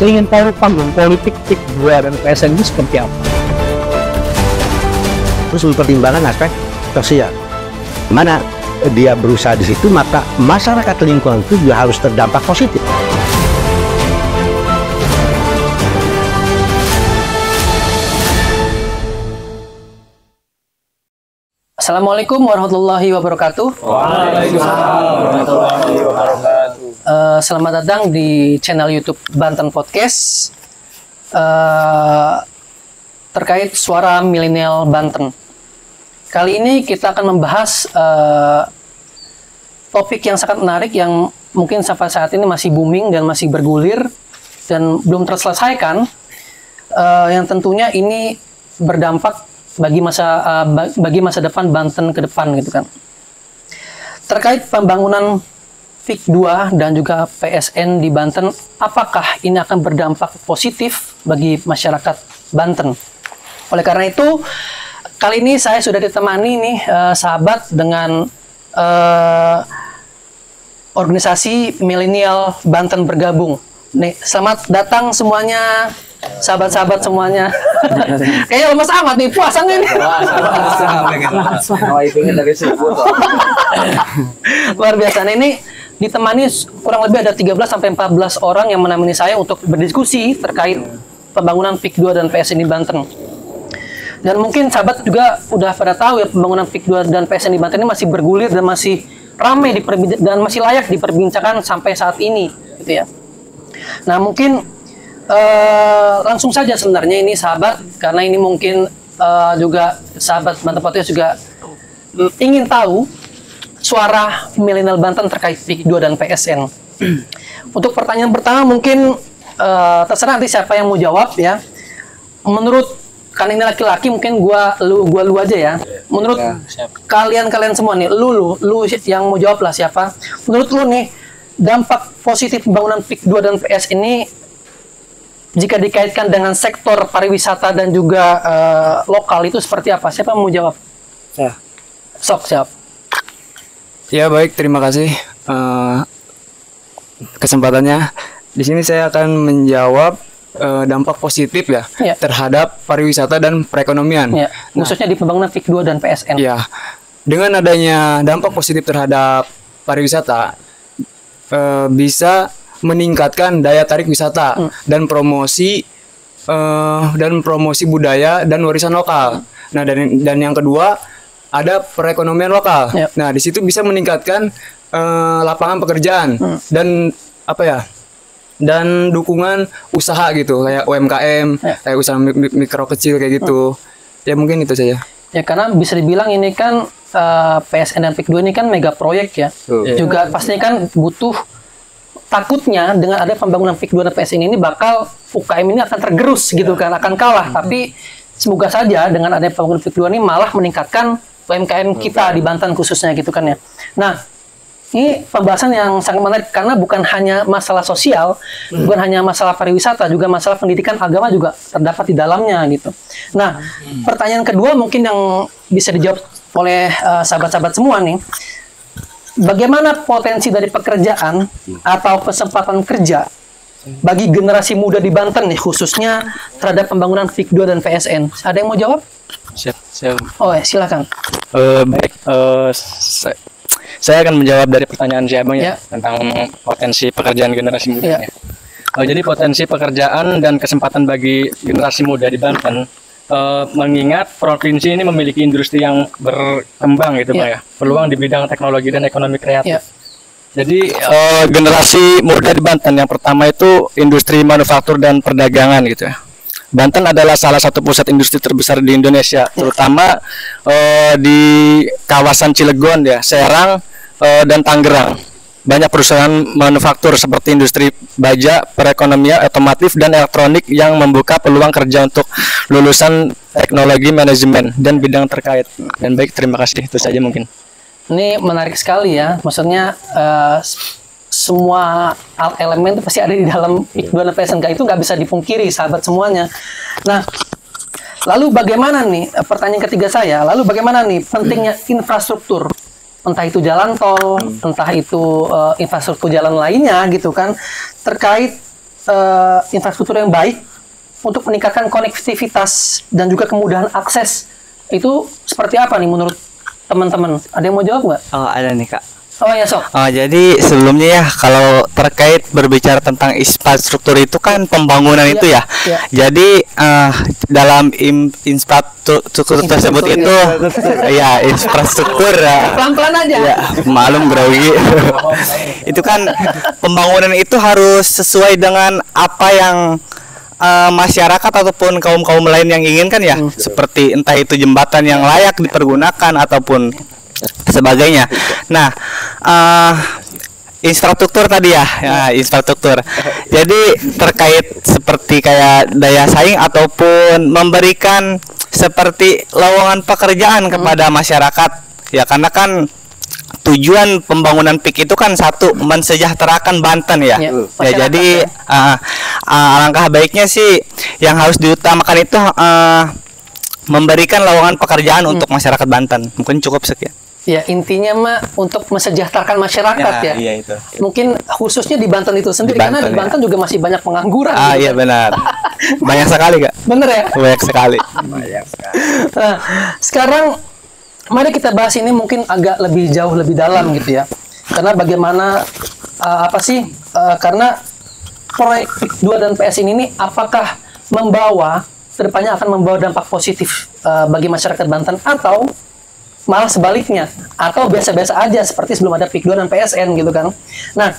ingin tahu panggung politik PIK 2 dan PSN ini seperti apa. Terus mempertimbangkan aspek sosial. Mana dia berusaha di situ, maka masyarakat lingkungan itu juga harus terdampak positif. Assalamualaikum warahmatullahi wabarakatuh. Waalaikumsalam warahmatullahi wabarakatuh. Selamat datang di channel YouTube Banten Podcast terkait suara milenial Banten. Kali ini kita akan membahas topik yang sangat menarik yang mungkin sampai saat ini masih booming dan masih bergulir dan belum terselesaikan. Yang tentunya ini berdampak bagi masa depan Banten ke depan gitu kan. Terkait pembangunan PIK 2 dan juga PSN di Banten, apakah ini akan berdampak positif bagi masyarakat Banten? Oleh karena itu, kali ini saya sudah ditemani nih sahabat dengan organisasi milenial Banten bergabung. Nih, selamat datang semuanya. Sahabat-sahabat semuanya. Kayaknya lemas amat nih puasanya nih. Luar biasa. Nah, ini ditemani kurang lebih ada 13 sampai 14 orang yang menemani saya untuk berdiskusi terkait pembangunan PIK 2 dan PSN di Banten. Dan mungkin sahabat juga udah pada tahu ya, pembangunan PIK 2 dan PSN di Banten ini masih bergulir dan masih ramai dan masih layak diperbincangkan sampai saat ini gitu ya. Nah, mungkin langsung saja sebenarnya ini sahabat, karena ini mungkin juga sahabat Banten Podcast juga ingin tahu suara milenial Banten terkait PIK 2 dan PSN. Untuk pertanyaan pertama mungkin terserah nanti siapa yang mau jawab ya. Menurut, kan ini laki-laki, mungkin gua lu aja ya. Menurut kalian semua nih, lu yang mau jawab lah siapa. Menurut lu nih, dampak positif pembangunan PIK 2 dan PS ini jika dikaitkan dengan sektor pariwisata dan juga lokal itu seperti apa? Siapa yang mau jawab? Ya. Sok, siap. Ya baik, terima kasih kesempatannya. Di sini saya akan menjawab dampak positif ya, terhadap pariwisata dan perekonomian. Ya, khususnya di pembangunan PIK 2 dan PSN. Ya, dengan adanya dampak positif terhadap pariwisata bisa meningkatkan daya tarik wisata dan promosi budaya dan warisan lokal. Nah, dan yang kedua ada perekonomian lokal. Nah, di situ bisa meningkatkan lapangan pekerjaan dan dan dukungan usaha gitu, kayak UMKM, kayak usaha mikro kecil kayak gitu. Ya mungkin itu saja. Ya, karena bisa dibilang ini kan PSN dan PIK 2 ini kan mega proyek ya. Juga pastinya kan butuh, takutnya dengan ada pembangunan PIK 2 dan PSN ini bakal UKM ini akan tergerus gitu kan, akan kalah. Tapi semoga saja dengan adanya pembangunan PIK 2 ini malah meningkatkan UMKM kita di Banten khususnya gitu kan ya. Nah, ini pembahasan yang sangat menarik karena bukan hanya masalah sosial, bukan hanya masalah pariwisata, juga masalah pendidikan agama juga terdapat di dalamnya gitu. Nah, pertanyaan kedua mungkin yang bisa dijawab oleh sahabat-sahabat semua nih. Bagaimana potensi dari pekerjaan atau kesempatan kerja bagi generasi muda di Banten nih, khususnya terhadap pembangunan PIK 2 dan PSN? Ada yang mau jawab? Siap. Oh, silakan. Baik, saya akan menjawab dari pertanyaan si Abang ya, tentang potensi pekerjaan generasi muda. Jadi potensi pekerjaan dan kesempatan bagi generasi muda di Banten, mengingat provinsi ini memiliki industri yang berkembang gitu Pak ya, peluang di bidang teknologi dan ekonomi kreatif. Jadi generasi muda di Banten yang pertama itu industri manufaktur dan perdagangan gitu ya. Banten adalah salah satu pusat industri terbesar di Indonesia, terutama di kawasan Cilegon ya, Serang dan Tangerang. Banyak perusahaan manufaktur seperti industri baja, perekonomian, otomotif, dan elektronik yang membuka peluang kerja untuk lulusan teknologi manajemen dan bidang terkait. Dan baik, terima kasih. Itu saja mungkin. Ini menarik sekali ya. Maksudnya semua elemen itu pasti ada di dalam PIK 2 dan PSN. Itu nggak bisa dipungkiri sahabat semuanya. Nah, lalu bagaimana nih, pertanyaan ketiga saya, lalu bagaimana nih pentingnya infrastruktur? Entah itu jalan tol, entah itu infrastruktur jalan lainnya gitu kan, terkait infrastruktur yang baik untuk meningkatkan konektivitas dan juga kemudahan akses itu seperti apa nih menurut teman-teman? Ada yang mau jawab nggak? Oh, ada nih Kak. Oh ya, Sok. Oh, jadi sebelumnya ya kalau terkait berbicara tentang infrastruktur itu kan pembangunan itu ya. Jadi dalam infrastruktur tersebut itu ya infrastruktur Pelan-pelan aja. ya malum grogi. Itu kan pembangunan itu harus sesuai dengan apa yang masyarakat ataupun kaum-kaum lain yang inginkan ya, seperti entah itu jembatan yang layak dipergunakan ataupun sebagainya. Nah, infrastruktur tadi ya, infrastruktur. Jadi terkait seperti kayak daya saing ataupun memberikan seperti lowongan pekerjaan kepada masyarakat. Ya karena kan tujuan pembangunan PIK itu kan satu mensejahterakan Banten ya. Ya jadi alangkah baiknya sih yang harus diutamakan itu memberikan lowongan pekerjaan untuk masyarakat Banten. Mungkin cukup sekian. Ya intinya mah untuk mensejahterakan masyarakat ya. Iya itu. Mungkin khususnya di Banten itu sendiri karena di Banten juga masih banyak pengangguran. Gitu. Iya benar. Banyak sekali Kak. Bener ya. Banyak sekali. Nah, sekarang mari kita bahas ini mungkin agak lebih jauh lebih dalam gitu ya. Karena bagaimana karena proyek PIK 2 dan PS ini apakah membawa kedepannya akan membawa dampak positif bagi masyarakat Banten atau malah sebaliknya atau biasa-biasa aja seperti sebelum ada PIK 2 dan PSN gitu kan. Nah,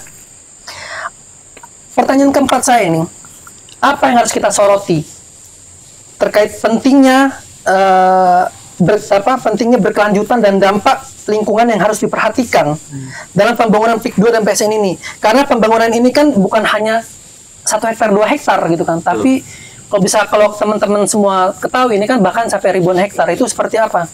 pertanyaan keempat saya ini, apa yang harus kita soroti terkait pentingnya pentingnya berkelanjutan dan dampak lingkungan yang harus diperhatikan dalam pembangunan PIK 2 dan PSN ini. Karena pembangunan ini kan bukan hanya 1 hektar 2 hektar gitu kan, tapi kalau teman-teman semua ketahui ini kan bahkan sampai ribuan hektar. Itu seperti apa?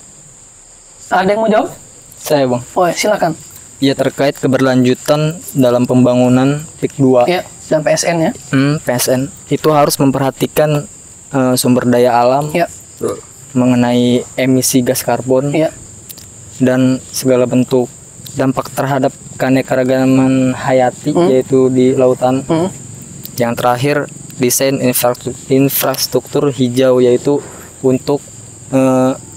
Ada yang mau jawab? Saya Bang. Oh silakan. Ya terkait keberlanjutan dalam pembangunan PIK 2 ya, dan PSN ya. PSN itu harus memperhatikan sumber daya alam ya, mengenai emisi gas karbon ya, dan segala bentuk dampak terhadap keanekaragaman hayati yaitu di lautan. Yang terakhir desain infrastruktur hijau yaitu untuk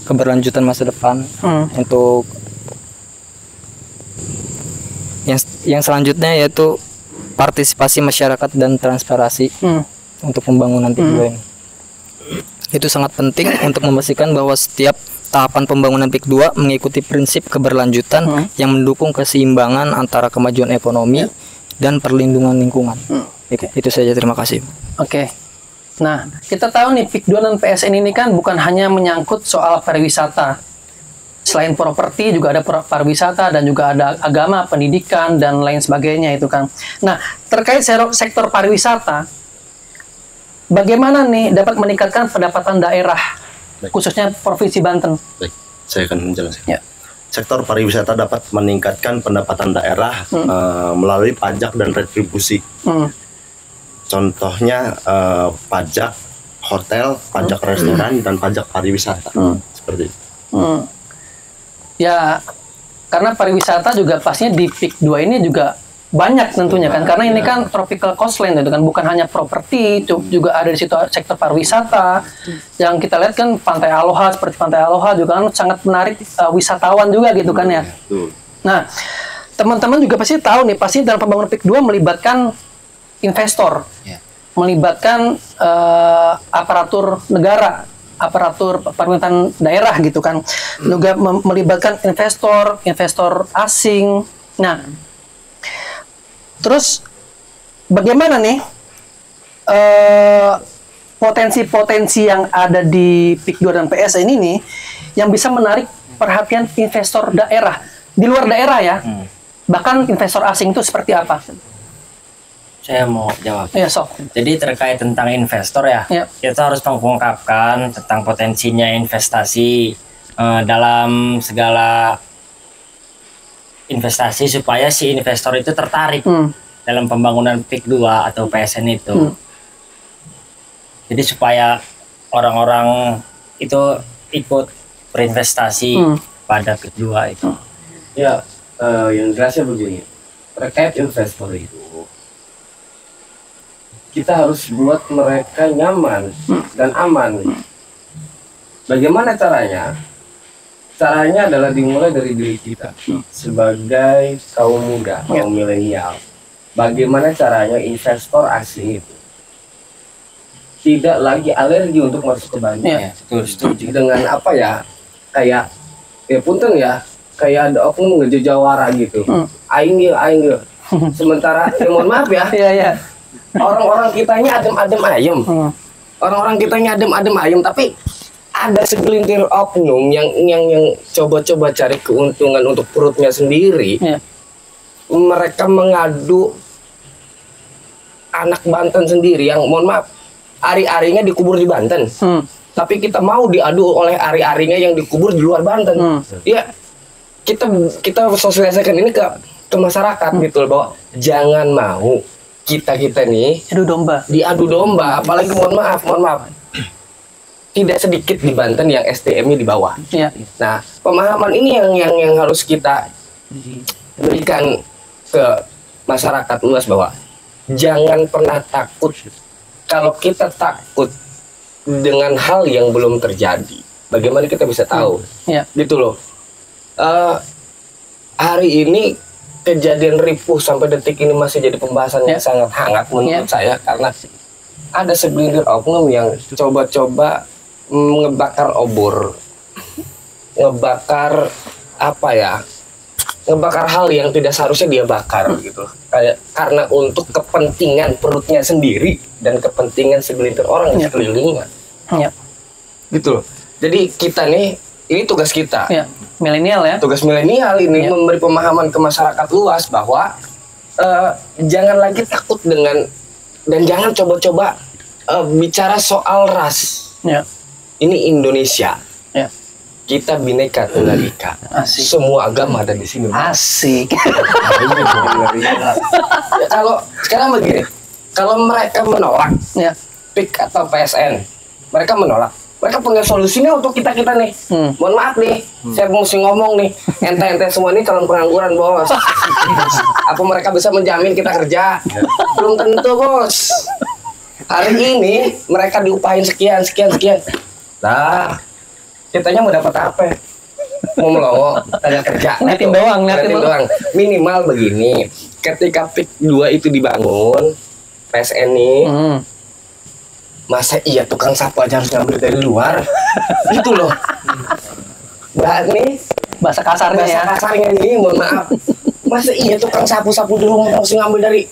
keberlanjutan masa depan. Untuk yang selanjutnya yaitu partisipasi masyarakat dan transparansi untuk pembangunan PIK 2 ini. Itu sangat penting untuk memastikan bahwa setiap tahapan pembangunan PIK 2 mengikuti prinsip keberlanjutan yang mendukung keseimbangan antara kemajuan ekonomi dan perlindungan lingkungan. Itu saja, terima kasih. Oke. Nah, kita tahu nih PIK 2 dan PSN ini kan bukan hanya menyangkut soal pariwisata. Selain properti juga ada pariwisata dan juga ada agama, pendidikan dan lain sebagainya itu kan. Nah, terkait sektor pariwisata, bagaimana nih dapat meningkatkan pendapatan daerah, khususnya Provinsi Banten? Baik, saya akan menjelaskan. Ya. Sektor pariwisata dapat meningkatkan pendapatan daerah melalui pajak dan retribusi. Contohnya pajak hotel, pajak restoran, dan pajak pariwisata. Seperti itu. Ya, karena pariwisata juga pastinya di PIK 2 ini juga banyak tentunya kan. Karena ini kan tropical coastline itu kan, bukan hanya properti, juga ada di situ sektor pariwisata. Yang kita lihat kan Pantai Aloha, seperti Pantai Aloha juga kan sangat menarik wisatawan juga gitu kan ya. Nah, teman-teman juga pasti tahu nih, pasti dalam pembangunan PIK 2 melibatkan investor, melibatkan aparatur negara, aparatur pemerintahan daerah gitu kan, juga melibatkan investor asing. Nah, terus bagaimana nih potensi-potensi yang ada di PIK 2 dan PSN ini yang bisa menarik perhatian investor daerah di luar daerah ya, bahkan investor asing itu seperti apa? Saya mau jawab. Ya, Sok. Jadi terkait tentang investor ya, kita harus mengungkapkan tentang potensinya investasi dalam segala investasi supaya si investor itu tertarik dalam pembangunan PIK 2 atau PSN itu. Jadi supaya orang-orang itu ikut berinvestasi pada PIK 2 itu. Ya, yang jelasnya begini, terkait investor itu kita harus buat mereka nyaman dan aman. Bagaimana caranya? Caranya adalah dimulai dari diri kita sebagai kaum muda, kaum milenial. Bagaimana caranya investor asing itu tidak lagi alergi untuk masuk ke bank. Setuju. Dengan apa ya? Kayak ya punten ya, kayak ada oknum ngejejawara gitu. Aing ge. Sementara ya mohon maaf ya. Iya. Orang-orang kitanya adem-adem ayem. Orang-orang kitanya adem-adem ayem, tapi ada segelintir oknum yang coba-coba cari keuntungan untuk perutnya sendiri. Mereka mengadu anak Banten sendiri yang mohon maaf ari-arinya dikubur di Banten. Tapi kita mau diadu oleh ari-arinya yang dikubur di luar Banten. Ya, kita sosialisasikan ini ke masyarakat gitu loh, bahwa jangan mau kita nih diadu domba, apalagi mohon maaf tidak sedikit di Banten yang SDM-nya di bawah. Nah, pemahaman ini yang harus kita berikan ke masyarakat luas, bahwa jangan pernah takut. Kalau kita takut dengan hal yang belum terjadi, bagaimana kita bisa tahu? Gitu loh. Hari ini kejadian ripuh sampai detik ini masih jadi pembahasan yang sangat hangat menurut saya, karena ada segelintir oknum yang coba-coba ngebakar obor, ngebakar apa ya, ngebakar hal yang tidak seharusnya dia bakar gitu, kayak karena untuk kepentingan perutnya sendiri dan kepentingan segelintir orang yang sekelilingnya. Gitu loh. Jadi kita nih, ini tugas kita, milenial ya, tugas milenial ini memberi pemahaman ke masyarakat luas bahwa jangan lagi takut dengan, dan jangan coba-coba bicara soal ras. Ini Indonesia. Kita Bhinneka Tunggal Ika. Semua agama ada di sini. Asik. Ya, kalau sekarang begini, kalau mereka menolak PIK atau PSN, mereka menolak. Mereka punya solusinya untuk kita nih. Mohon maaf nih, saya mesti ngomong nih, ente semua ini calon pengangguran bos. Apa mereka bisa menjamin kita kerja? Belum tentu bos. Hari ini mereka diupahin sekian. Nah, kitanya mau dapat apa? Mau melongo, tanya kerja. Ngeliatin doang. Minimal begini, ketika PIK 2 itu dibangun, PSN nih, masa iya tukang sapu aja harus ngambil dari luar? Gitu loh. Nih, bahasa kasarnya nih, mohon maaf. Masa iya tukang sapu-sapu di rumah harus ngambil dari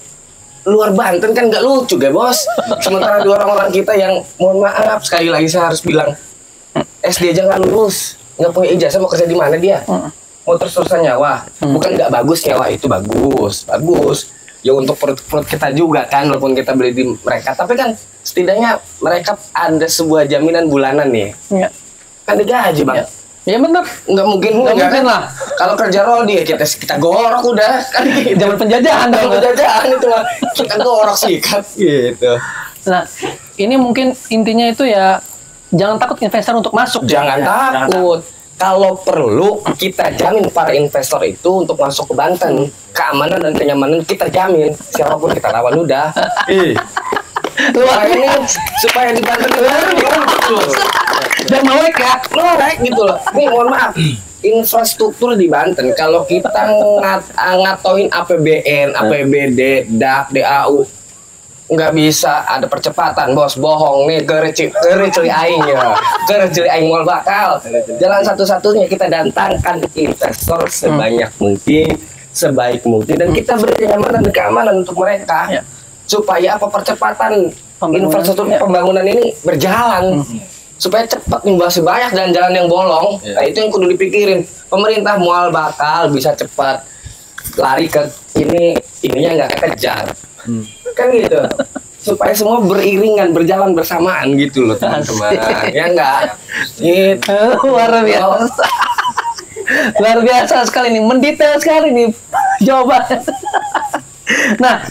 luar Banten? Kan nggak lucu ya bos. Sementara di orang-orang kita yang mohon maaf, sekali lagi saya harus bilang, SD aja nggak lulus, nggak punya ijazah, mau kerja di mana dia? Mau terus-terusan nyawa. Bukan nggak bagus nyawa, itu bagus. Ya untuk perut kita juga kan, walaupun kita beli di mereka, tapi kan setidaknya mereka ada sebuah jaminan bulanan nih. Kan digaji bang. Ya benar. Nggak mungkin lah. Kalau kerja rodi ya kita gorok udah kan. Zaman penjajahan. Itu lah. Kita gorok sikat gitu. Nah, ini mungkin intinya itu ya, jangan takut investor untuk masuk. Jangan takut. Kalau perlu kita jamin para investor itu untuk masuk ke Banten. Keamanan dan kenyamanan kita jamin. Siapapun kita lawan udah. Supaya di Banten dan melek gitu loh. Nih mohon maaf, infrastruktur di Banten kalau kita ngatohin APBN, APBD, DAP, DAU, nggak bisa ada percepatan bos, bohong nih. Celi aing mal bakal jalan satu-satunya, kita datangkan investor sebanyak mungkin, sebaik mungkin, dan kita beri kenyamanan dan keamanan untuk mereka supaya apa, percepatan infrastruktur pembangunan ini berjalan supaya cepat nih, masih banyak jalan-jalan yang bolong. Nah itu yang kudu dipikirin pemerintah, mual bakal bisa cepat lari ke ininya nggak kekejar. Kan gitu, supaya semua beriringan, berjalan bersamaan gitu loh teman-teman. Ya enggak? Gitu. Luar biasa. Luar biasa sekali nih, mendetail sekali nih jawabannya. Nah,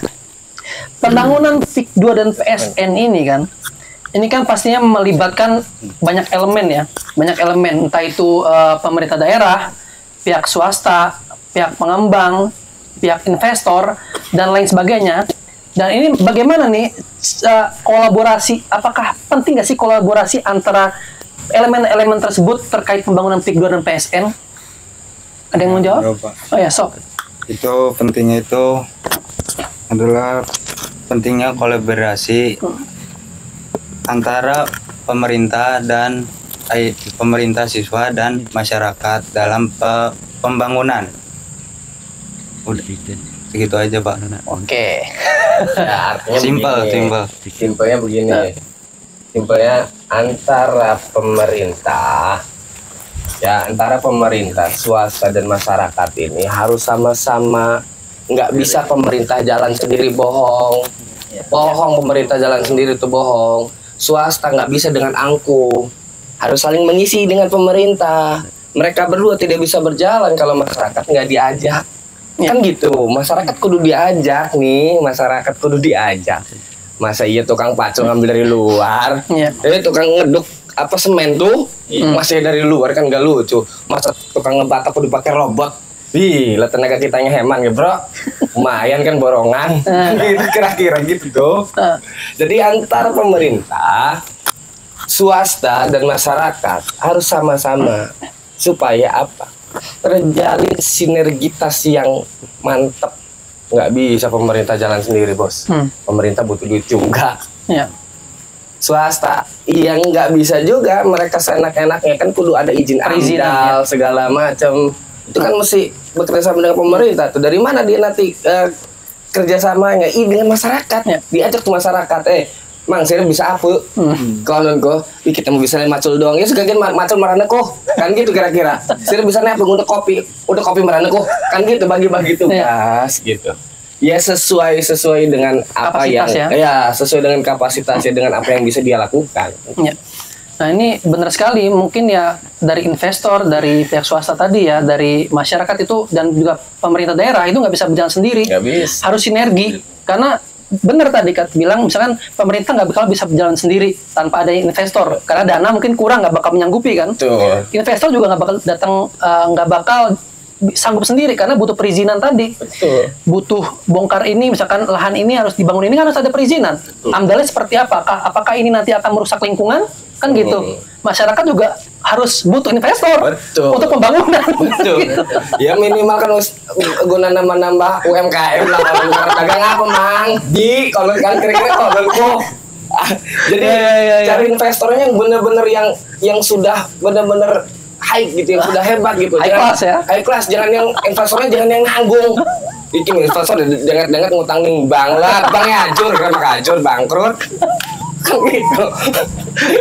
pembangunan PIK 2 dan PSN ini kan pastinya melibatkan banyak elemen ya, entah itu pemerintah daerah, pihak swasta, pihak pengembang, pihak investor, dan lain sebagainya. Dan ini bagaimana nih kolaborasi? Apakah penting nggak sih kolaborasi antara elemen-elemen tersebut terkait pembangunan PIK 2 dan PSN? Ada yang mau jawab? Oh ya, sok. Itu pentingnya itu adalah pentingnya kolaborasi antara pemerintah dan pemerintah, siswa dan masyarakat dalam pembangunan. Udah segitu aja, Pak. Oke. Ya, artinya simpelnya begini. Simpelnya antara pemerintah, swasta dan masyarakat ini harus sama-sama. Nggak bisa pemerintah jalan sendiri, bohong. Pemerintah jalan sendiri itu bohong. Swasta nggak bisa dengan angkuh. Harus saling mengisi dengan pemerintah. Mereka berdua tidak bisa berjalan kalau masyarakat nggak diajak. Kan gitu, masyarakat kudu diajak nih, Masa iya tukang pacul ngambil dari luar, tukang ngeduk semen tuh masih dari luar, kan nggak lucu. Masa tukang ngebatak kudu pakai robot. Lah tenaga kitanya hemat ya, Bro. Lumayan kan borongan. Gitu kira-kira gitu tuh. Jadi antara pemerintah, swasta dan masyarakat harus sama-sama supaya terjalin sinergitas yang mantap. Nggak bisa pemerintah jalan sendiri, Bos. Pemerintah butuh duit juga. Swasta nggak bisa juga, mereka seenak-enaknya kan kudu ada izin AMDAL segala macam. Itu kan mesti bekerja sama dengan pemerintah tuh. Dari mana dia nanti kerjasamanya? Dengan masyarakat. Diajak ke masyarakat. Mang, saya bisa apa? Kalau nonko, kita mau bisa macul doang. Ya sebagian macul marana kok. Kan gitu kira-kira. Saya bisa apa? Udah kopi marana kok. Kan gitu bagi-bagi tugas gitu. Ya sesuai dengan apa yang sesuai dengan kapasitasnya, dengan apa yang bisa dia lakukan. Ya. Nah ini benar sekali, mungkin ya dari investor, dari pihak swasta tadi ya, dari masyarakat itu dan juga pemerintah daerah itu nggak bisa berjalan sendiri. Harus sinergi, karena benar tadi Kat bilang, misalkan pemerintah nggak bakal bisa berjalan sendiri tanpa ada investor, karena dana mungkin kurang, nggak bakal menyanggupi kan. Investor juga nggak bakal datang, nggak bakal sanggup sendiri karena butuh perizinan tadi. Butuh bongkar ini, misalkan lahan ini harus dibangun, ini kan harus ada perizinan. AMDALnya seperti apakah ini nanti akan merusak lingkungan? Kan gitu. Masyarakat juga harus butuh investor untuk pembangunan. Gitu. Ya minimal kan guna nambah UMKM lah, kalau dagang apa Mang? Kalau kan kira-kira kok. Jadi cari investornya yang benar-benar yang sudah benar-benar high gitu, yang sudah hebat gitu. High class, jangan yang investornya jangan yang nanggung. Bikin investor dengar ngutangin bank lah, banknya hancur, bangkrut. Gitu.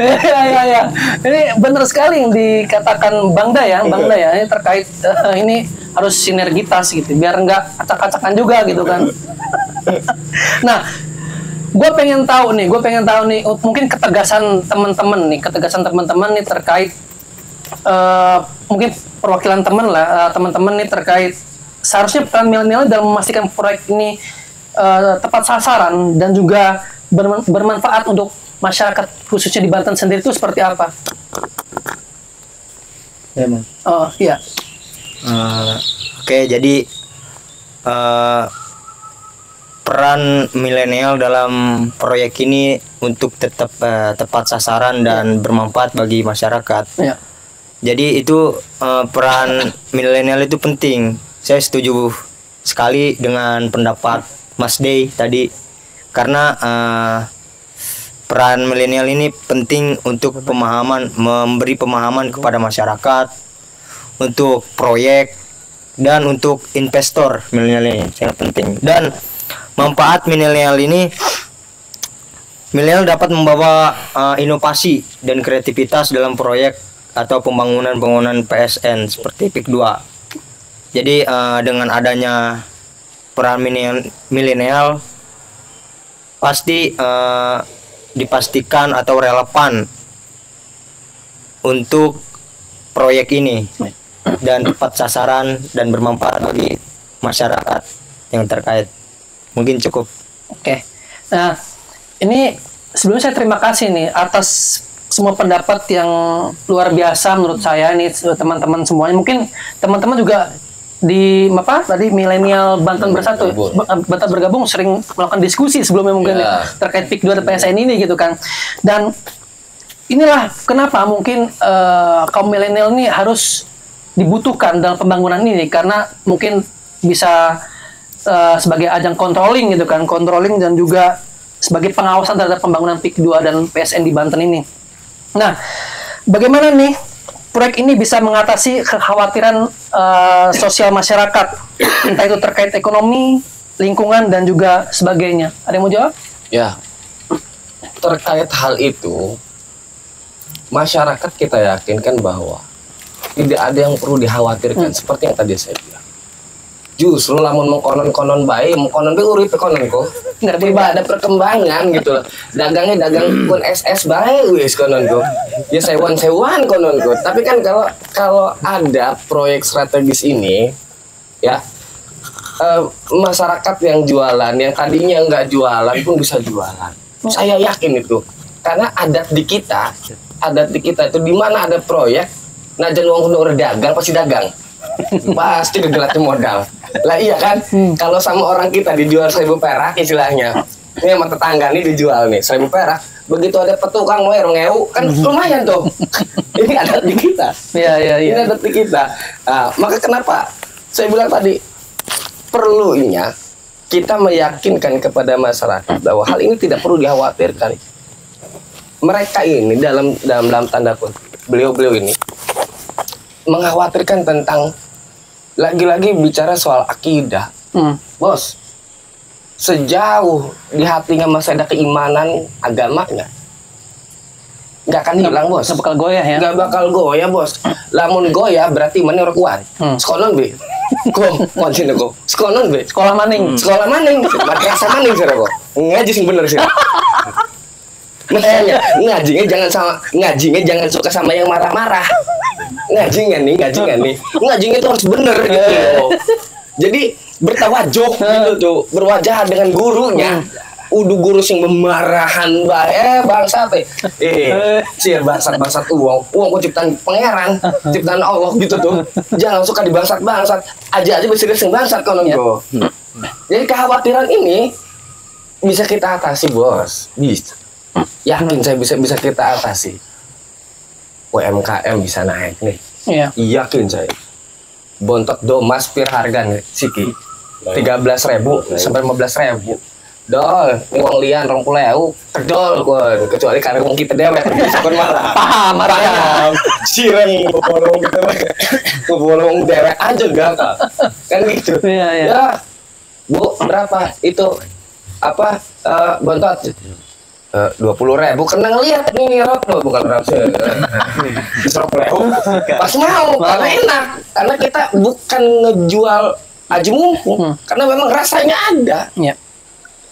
Ya. Ini benar sekali yang dikatakan Bang Daya ini terkait ini harus sinergitas gitu, biar nggak acak-acakan juga gitu kan. Nah, gue pengen tahu nih, mungkin ketegasan teman-teman nih terkait mungkin perwakilan teman-teman nih terkait seharusnya peran milenial dalam memastikan proyek ini tepat sasaran dan juga bermanfaat untuk masyarakat khususnya di Banten sendiri itu seperti apa? Oh iya. Oke, jadi peran milenial dalam proyek ini untuk tetap tepat sasaran dan bermanfaat bagi masyarakat. Jadi itu peran milenial itu penting. Saya setuju sekali dengan pendapat Mas Dey tadi. Karena peran milenial ini penting untuk memberi pemahaman kepada masyarakat, untuk proyek, dan untuk investor. Milenial ini sangat penting. Dan manfaat milenial dapat membawa inovasi dan kreativitas dalam proyek atau pembangunan PSN seperti PIK 2. Jadi dengan adanya peran milenial pasti dipastikan atau relevan untuk proyek ini dan tepat sasaran dan bermanfaat bagi masyarakat yang terkait. Mungkin cukup. Oke. Nah, ini sebelumnya saya terima kasih nih atas semua pendapat yang luar biasa menurut saya nih teman-teman semuanya. Mungkin teman-teman juga di apa tadi milenial Banten Bersatu, Banten Bergabung sering melakukan diskusi sebelumnya mungkin terkait PIK 2 dan PSN ini gitu kan. Dan inilah kenapa mungkin kaum milenial ini harus dibutuhkan dalam pembangunan ini, karena mungkin bisa sebagai ajang controlling gitu kan, controlling dan juga sebagai pengawasan terhadap pembangunan PIK 2 dan PSN di Banten ini. Nah, bagaimana nih proyek ini bisa mengatasi kekhawatiran sosial masyarakat, entah itu terkait ekonomi, lingkungan, dan juga sebagainya. Ada yang mau jawab? Ya, terkait hal itu, masyarakat kita yakinkan bahwa tidak ada yang perlu dikhawatirkan, seperti yang tadi saya bilang. Justru lamun mengkonon-konon baik, mengkonon baik urip konon kok. Tidak ada perkembangan gitu loh. Dagangnya dagang pun SS baik wis konon kok. Ya sewan-sewan konon kok. Tapi kan kalau ada proyek strategis ini ya, masyarakat yang jualan, yang tadinya nggak jualan pun bisa jualan. Saya yakin itu. Karena adat di kita itu di mana ada proyek, najan wong udah dagang pasti dagang. Pasti gegelatnya modal. Lah iya kan, kalau sama orang kita dijual 1.000 perak istilahnya, ini sama tetangga nih dijual nih 1.000 perak, begitu ada petukang ngewu kan lumayan tuh. Ini ada di kita. Ini ada di kita. Nah, maka kenapa saya bilang tadi perlunya kita meyakinkan kepada masyarakat bahwa hal ini tidak perlu dikhawatirkan. Mereka ini dalam tanda kutip, beliau ini mengkhawatirkan tentang lagi-lagi bicara soal akidah. Bos, sejauh di hatinya masih ada keimanan agamanya, nggak akan hilang bos. Nggak bakal goyah ya? Nggak bakal goyah bos. Lamun goyah berarti imannya orang kuat. Sekolah be, kok sekolah be. Sekolah maning. Sekolah maning. Madrasah maning sih kok. Ngaji sih bener sih. Makanya ngajinya jangan suka sama yang marah-marah. Ngajinya itu harus bener gitu. Jadi bertawajuh gitu tuh, berwajah dengan gurunya. Udah guru sing memarahan bangsa teh. Cier bangsat uang kok ciptaan pangeran, ciptaan Allah gitu tuh. Jangan suka dibangsat-bangsat. Aja bisa sing bangsat konon bro. Jadi kekhawatiran ini bisa kita atasi, Bos. Bisa. Yakin saya bisa kita atasi. UMKM bisa naik nih. Iya. Yakin saya. Bontot domas pir harga nih, Siki. 13.000 sampai 15.000. Dol, uang lian 20.000, kedol kon. Kecuali karena uang kita dewek kon malah. Paham. Sireng bolong gitu. Bolong dewek aja gak kan gitu. Iya. Ya. Bu, berapa itu? Apa bontot? 20.000 kena ngeliat nih rokok bukan berapa 20.000 pas mau karena enak, karena kita bukan ngejual aji mumpung karena memang rasanya ada.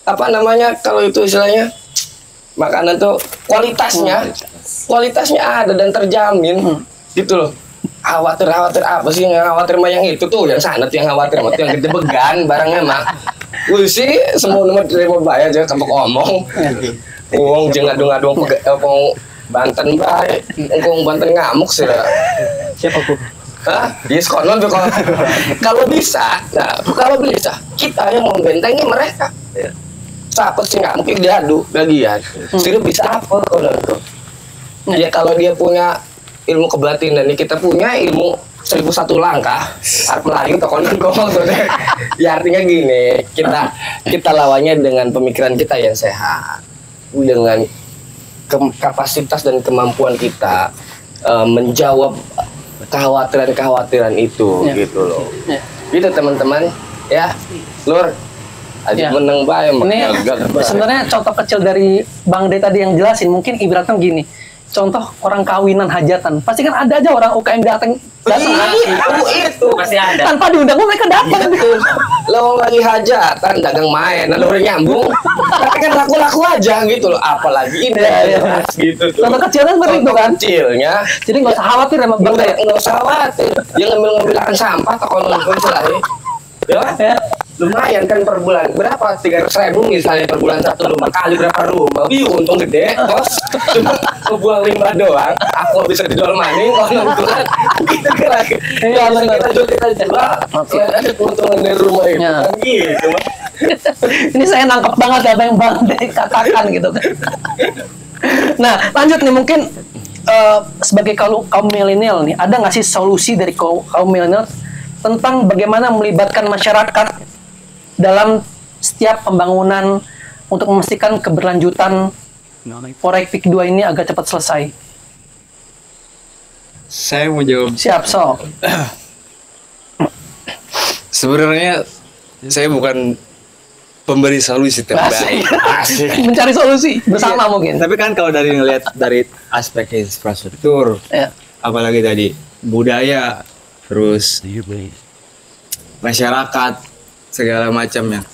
Apa namanya kalau itu istilahnya makanan tuh kualitasnya ada dan terjamin gitu loh. Khawatir apa sih yang khawatir mah yang itu tuh yang sanat yang khawatir mah yang gede began barangnya mah gue sih semua nomor terima bayar aja kamu ngomong uang jangan ngadu-ngadu ngomong Banten baik, ngomong Banten ngamuk sih lah. Siapa bu? Hah? Yes konon tuh kalau bisa, nah kalau bisa kita yang membentengi mereka. Siapa sih ngamuk diadu bagian? Sih bisa apa konon tuh? Ya kalau dia punya ilmu kebatinan, kita punya ilmu 1001 langkah pelari itu konon tuh deh. Ya artinya gini, kita lawannya dengan pemikiran kita yang sehat, dengan kapasitas dan kemampuan kita menjawab kekhawatiran itu gitu loh. Gitu teman-teman ya. Lur aja menang bae. Ini sebenarnya contoh kecil dari Bang De tadi yang jelasin, mungkin ibaratnya gini. Contoh orang kawinan hajatan, pasti kan ada aja orang UKM datang itu pasti ada. Tanpa diundang mereka datang gitu. Lo lagi hajatan dagang main, lalu nyambung, tapi kan laku-laku aja gitu loh. Apalagi ini gitu. Contoh kecilnya seperti itu kan. Kecilnya. Jadi nggak usah khawatir sama Bang De. Nggak usah khawatir. Dia ngambil-ngambil akan sampah atau kalau ngambil selain. Ya. lumayan kan per bulan. Berapa? 300.000 misalnya per bulan, satu rumah kali berapa rumah? Untung gede, kos. Cuma ngebuang limbah doang. Aku bisa dijual maning kalau 6 bulan. Kita kira. Kita jual. Ada keuntungan dari rumah itu. Kan gitu. Ini saya nangkep banget apa yang Bang De katakan gitu kan. Nah, lanjut nih mungkin sebagai kaum milenial nih, ada nggak sih solusi dari kaum milenial tentang bagaimana melibatkan masyarakat dalam setiap pembangunan untuk memastikan keberlanjutan proyek PIK 2 ini agar cepat selesai? Saya mau jawab. Siap, so. Sebenarnya saya bukan pemberi solusi terbaik. Mencari solusi bersama mungkin. Tapi kan kalau dari ngelihat dari aspek infrastruktur, apalagi tadi budaya, terus masyarakat, segala macamnya.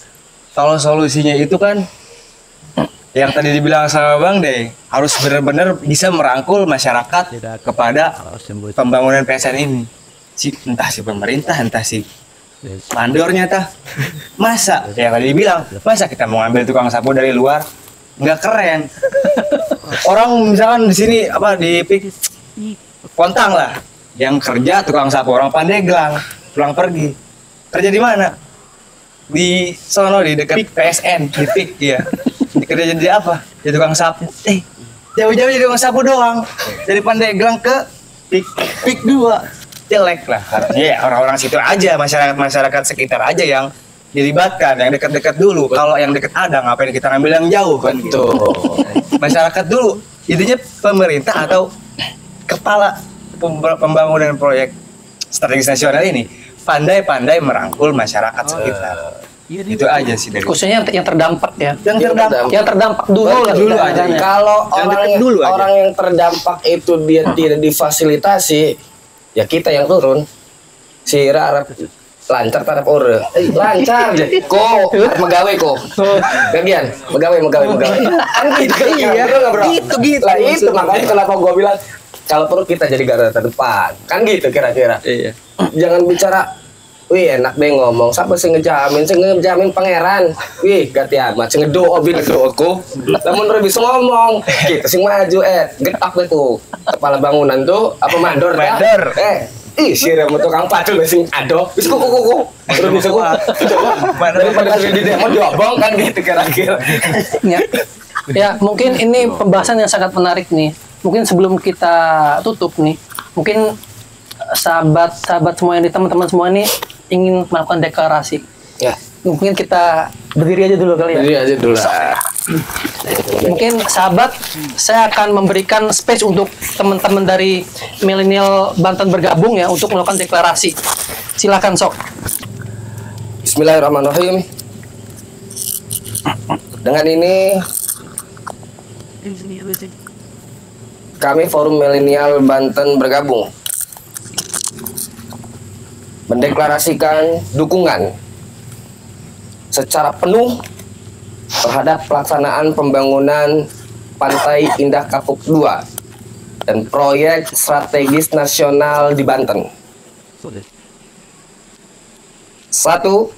Kalau solusinya itu kan yang tadi dibilang sama Bang De, harus benar-benar bisa merangkul masyarakat kepada pembangunan PSN ini. Entah si pemerintah, entah si mandornya tah. Masa ya tadi dibilang, masa kita mau ngambil tukang sapu dari luar nggak keren. Orang misalkan di sini apa di PIK Kontang lah, yang kerja tukang sapu, orang Pandeglang pulang pergi kerja di mana? Di sono, di dekat PSN, di PIK ya. Kerja jadi apa? Jadi tukang sapu. Jauh-jauh jadi tukang sapu doang. Dari Pandeglang ke PIK 2. Jelek lah. Ya orang-orang situ aja, masyarakat sekitar aja yang dilibatkan, yang dekat-dekat dulu. Kalau yang dekat ada, ngapain kita ngambil yang jauh kan gitu. Masyarakat dulu. Intinya pemerintah atau kepala pembangunan proyek strategis nasional ini pandai-pandai merangkul masyarakat sekitar. Itu aja sih dari. Khususnya yang terdampak ya. Yang terdampak dulu aja. Kalau orang yang terdampak itu dia tidak difasilitasi, ya kita yang turun. Si Rarap lancar tarap ore. Lancar aja. Ko megawe ko. Bagian megawe. Kan gitu. Iya, gitu. Lah itu makanya kenapa gua bilang kalau perlu kita jadi garda terdepan. Kan gitu kira-kira. Iya. Jangan bicara, wih enak deh ngomong, siapa sih ngejamin pangeran, wih gati amat, sih ngedoa aku, namun udah bisa ngomong, kita sih maju, getak deh tuh, kepala bangunan tuh, apa mandor, si remu tukang pacul sing ado, bisa kuku, udah bisa kuku, daripada di demo diobong kan gitu kira-kira. Ya mungkin ini pembahasan yang sangat menarik nih. Mungkin sebelum kita tutup nih, mungkin sahabat semua ini, teman-teman semua ini ingin melakukan deklarasi. Ya. Mungkin kita berdiri aja dulu kali ya. Berdiri aja dulu. Mungkin sahabat, saya akan memberikan space untuk teman-teman dari milenial Banten bergabung ya untuk melakukan deklarasi. Silakan sok. Bismillahirrahmanirrahim. Dengan ini kami Forum Milenial Banten bergabung mendeklarasikan dukungan secara penuh terhadap pelaksanaan pembangunan Pantai Indah Kapuk 2 dan proyek strategis nasional di Banten. Satu,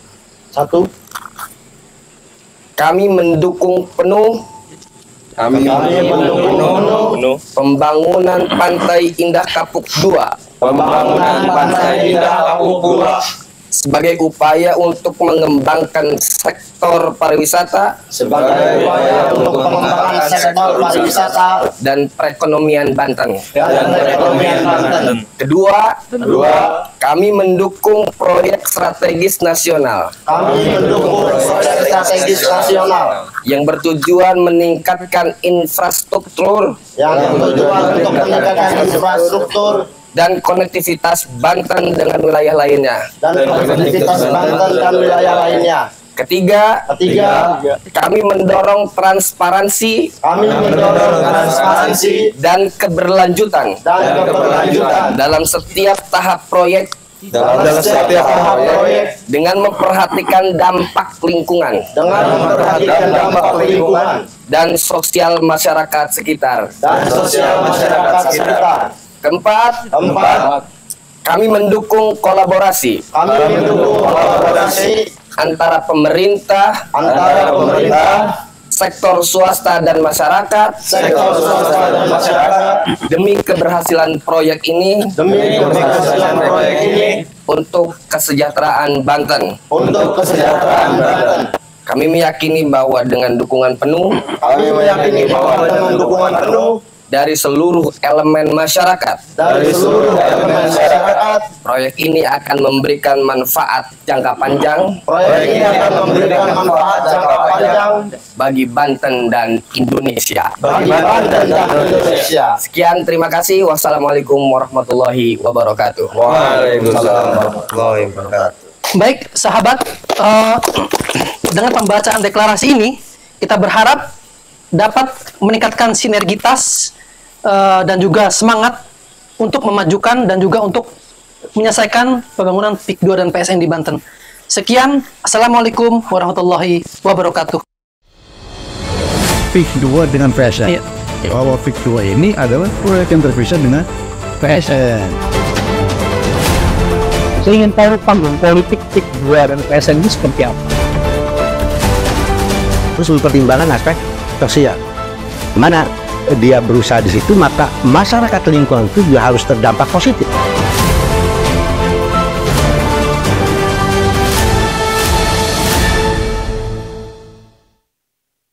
kami mendukung penuh pembangunan Pantai Indah Kapuk 2 sebagai upaya untuk mengembangkan sektor pariwisata dan perekonomian Banten. Kedua, kami mendukung proyek strategis nasional yang bertujuan meningkatkan infrastruktur dan konektivitas Banten dengan wilayah lainnya. Ketiga, kami mendorong transparansi dan keberlanjutan dalam setiap tahap proyek dengan memperhatikan dampak lingkungan dan sosial masyarakat sekitar. Keempat, kami mendukung kolaborasi antara pemerintah, sektor swasta dan masyarakat, demi keberhasilan proyek ini, untuk kesejahteraan Banten. Kami meyakini bahwa dengan dukungan penuh, dari seluruh elemen masyarakat, proyek ini akan memberikan manfaat jangka panjang, bagi Banten dan Indonesia. Sekian, terima kasih. Wassalamualaikum warahmatullahi wabarakatuh. Waalaikumsalam warahmatullahi wabarakatuh. Baik, sahabat, dengan pembacaan deklarasi ini, kita berharap dapat meningkatkan sinergitas dan juga semangat untuk memajukan dan juga untuk menyelesaikan pembangunan PIK 2 dan PSN di Banten. Sekian, Assalamualaikum warahmatullahi wabarakatuh. PIK 2 dengan PSN. Iya. Bahwa PIK 2 ini adalah proyek yang terpisah dengan PSN. Saya ingin tahu panggung politik PIK 2 dan PSN ini seperti apa. Terus mempertimbangkan aspek sosial. Mana dia berusaha di situ, maka masyarakat lingkungan itu juga harus terdampak positif.